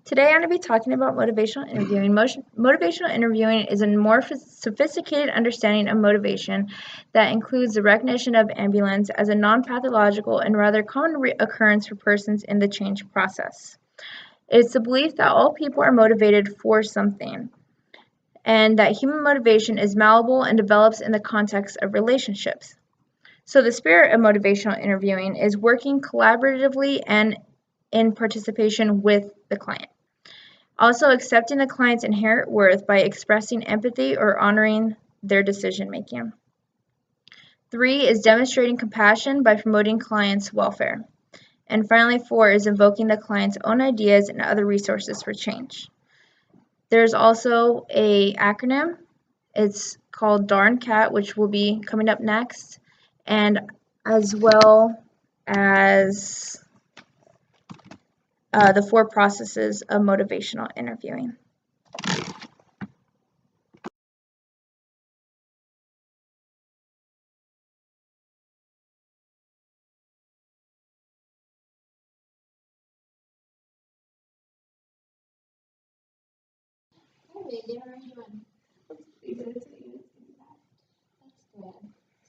Today I'm going to be talking about motivational interviewing. Motivational interviewing is a more sophisticated understanding of motivation that includes the recognition of ambulance as a non-pathological and rather common occurrence for persons in the change process. It's the belief that all people are motivated for something, and that human motivation is malleable and develops in the context of relationships. So the spirit of motivational interviewing is working collaboratively and in participation with the client. Also, accepting the client's inherent worth by expressing empathy or honoring their decision making. 3 is demonstrating compassion by promoting clients' welfare. And finally, 4 is invoking the client's own ideas and other resources for change. There's also an acronym. It's called Darn Cat, which will be coming up next, and as well as the 4 processes of motivational interviewing. Hi, Megan. How are you doing? That's good.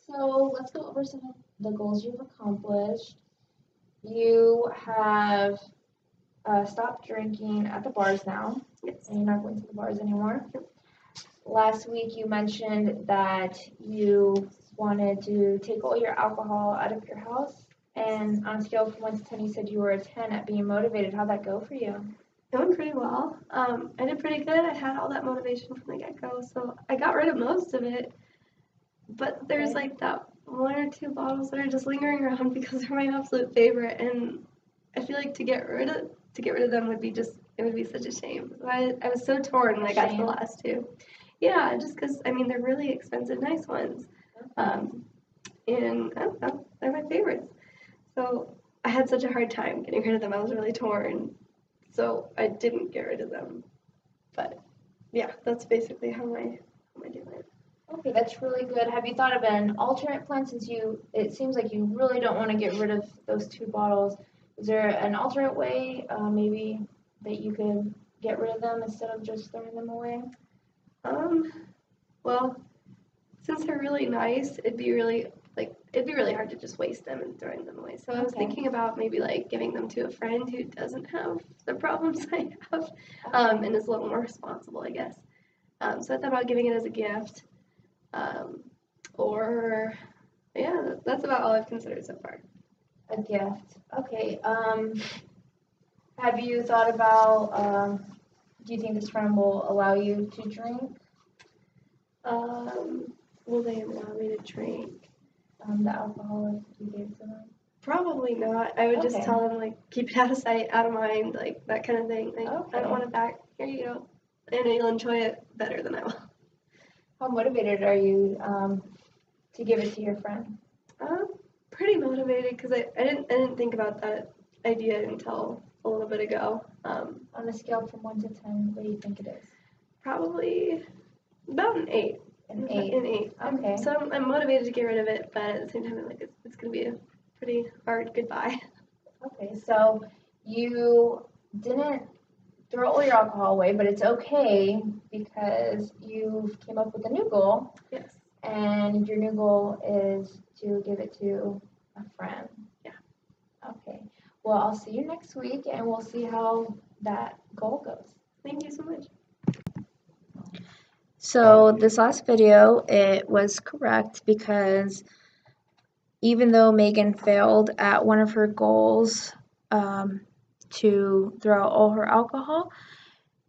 So let's go over some of the goals you've accomplished. You have stopped drinking at the bars now, Yes. and you're not going to the bars anymore. Last week you mentioned that you wanted to take all your alcohol out of your house, and on a scale from 1 to 10, you said you were a 10 at being motivated. How'd that go for you? It went pretty well. I did pretty good. I had all that motivation from the get-go, so I got rid of most of it. But there's like that 1 or 2 bottles that are just lingering around because they're my absolute favorite, and I feel like to get rid of them would be such a shame. So I was so torn when I got to the last 2. Yeah, just because they're really expensive, nice ones, and I don't know, they're my favorites. So I had such a hard time getting rid of them. I was really torn. So I didn't get rid of them, but yeah, that's basically how I do it. Okay, that's really good. Have you thought of an alternate plan since it seems like you really don't want to get rid of those 2 bottles? Is there an alternate way, maybe that you could get rid of them instead of just throwing them away? Well, since they're really nice, it'd be really hard to just waste them and throwing them away. So I was thinking about maybe like giving them to a friend who doesn't have the problems I have, and is a little more responsible, I guess. So I thought about giving it as a gift, or yeah, that's about all I've considered so far. A gift. Okay. Have you thought about, do you think this friend will allow you to drink? Will they allow me to drink? The alcohol if you gave to them? Probably not. I would just tell them, like, keep it out of sight, out of mind, like, that kind of thing. Like, I don't want it back. Here you go. And you'll enjoy it better than I will. How motivated are you to give it to your friend? Pretty motivated because I didn't think about that idea until a little bit ago. On a scale from 1 to 10, what do you think it is? Probably about an 8. An 8? An 8. Okay. So I'm motivated to get rid of it, but at the same time, I'm like, it's going to be a pretty hard goodbye. Okay, so you didn't throw all your alcohol away, but it's okay because you came up with a new goal. Yes. And your new goal is to give it to a friend. Yeah. Okay. Well, I'll see you next week, and we'll see how that goal goes. Thank you so much. So this last video, it was correct because even though Megan failed at one of her goals to throw out all her alcohol,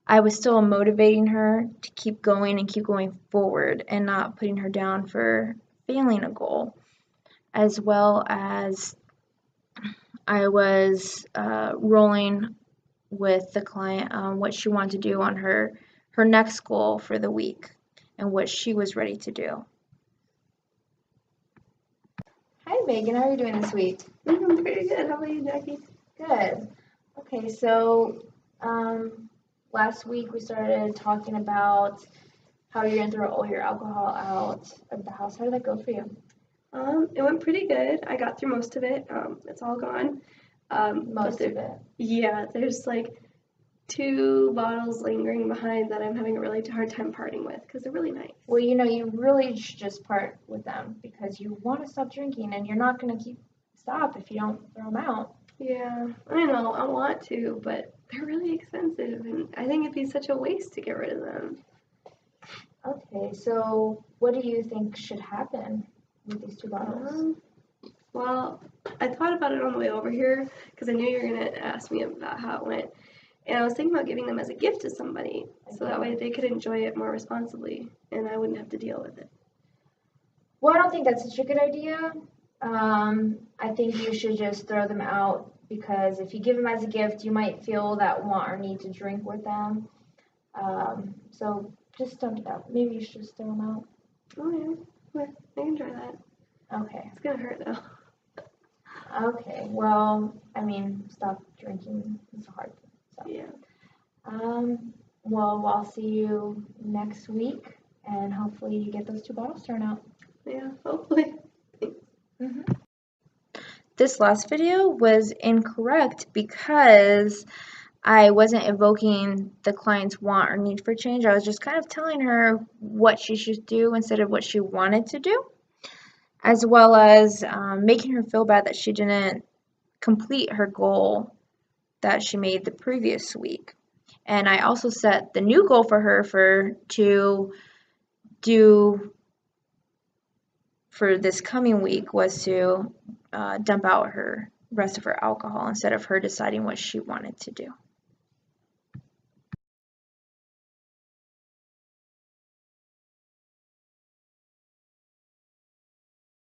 I was still motivating her to keep going and keep going forward and not putting her down for failing a goal, as well as I was rolling with the client on what she wanted to do on her next goal for the week and what she was ready to do. Hi Megan, how are you doing this week? I'm pretty good. How about you, Jackie? Good. Okay, so last week we started talking about how you're gonna throw all your alcohol out of the house. How did that go for you? It went pretty good. I got through most of it. It's all gone. Most of it. Yeah, there's like 2 bottles lingering behind that I'm having a really hard time parting with because they're really nice. Well, you really should just part with them because you want to stop drinking and you're not going to stop if you don't throw them out. Yeah, I know, I want to, but they're really expensive and I think it'd be such a waste to get rid of them. Okay, so what do you think should happen with these 2 bottles? Well, I thought about it on the way over here because I knew you were going to ask me about how it went. And I was thinking about giving them as a gift to somebody so that way they could enjoy it more responsibly and I wouldn't have to deal with it. Well, I don't think that's such a good idea. I think you should just throw them out because if you give them as a gift, you might feel that want or need to drink with them. So just dump it out. Maybe you should just throw them out. Oh yeah, I can try that. Okay. It's gonna hurt though. Okay. Well, I mean, stop drinking is hard. So. Yeah. Well, I'll see you next week, and hopefully you get those 2 bottles thrown out. Yeah, hopefully. This last video was incorrect because I wasn't evoking the client's want or need for change. I was just kind of telling her what she should do instead of what she wanted to do, as well as making her feel bad that she didn't complete her goal that she made the previous week. And I also set the new goal for her to do for this coming week was to dump out her rest of her alcohol instead of her deciding what she wanted to do.